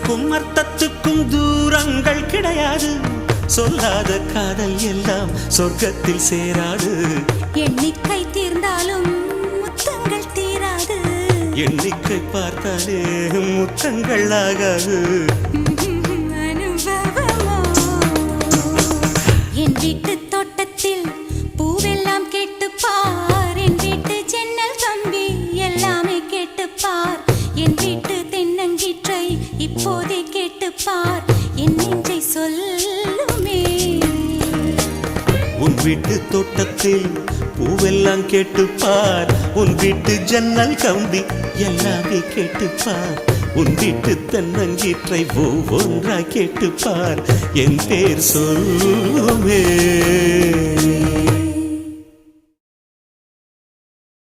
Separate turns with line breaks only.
சொல்லுக்கும் அர்த்தத்துக்கும் தூரங்கள் கிடையாது. சொல்லாத காதல் எல்லாம் சொர்க்கத்தில் சேராது.
எண்ணிக்கை தீர்ந்தாலும் முத்தங்கள் தீராது.
எண்ணிக்கை பார்த்தாலே முத்தங்கள் ஆகாது.
என் வீட்டு தோட்டத்தில் பூவெல்லாம் கேட்டுப்பார். என் வீட்டு ஜன்னல் கம்பி எல்லாமே கேட்டுப்பார். என் வீட்டு தென்னங்கீற்றை இப்போதே கேட்டுப்பார். என் நெஞ்சை சொல்லுமே.
உன் வீட்டு தோட்டத்தில் பூவெல்லாம் கேட்டுப்பார். உன் வீட்டு ஜன்னல் கம்பி எல்லாமே கேட்டுப்பார். உன் வீட்டு தென்னங்கீற்றை ஒவ்வொன்றா கேட்டுப்பார். என் பேர் சொல்லுமே.